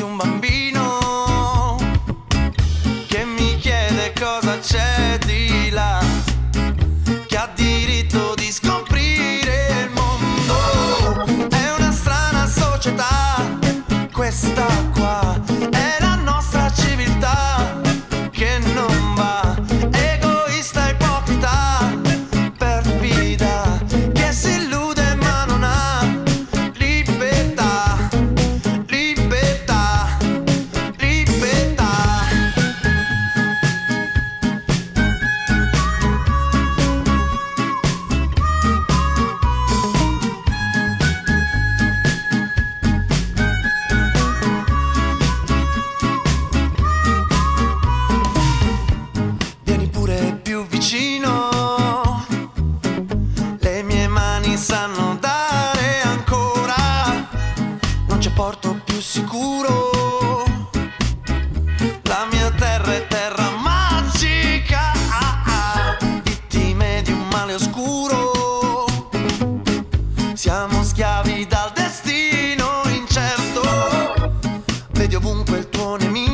un bambino che mi chiede cosa c'è di là, che ha diritto di scoprire il mondo. È una strana società questa qua, è la nostra civiltà che non va, egoista, ipocrita, perfida, che si illude ma non ha libertà, libertà, libertà. Vieni pure più vicino, le mie mani sanno dare ancora, non c'è porto più sicuro, la mia terra è terra magica, vittime di un male oscuro, siamo schiavi dal destino incerto, vedi ovunque il tuo nemico.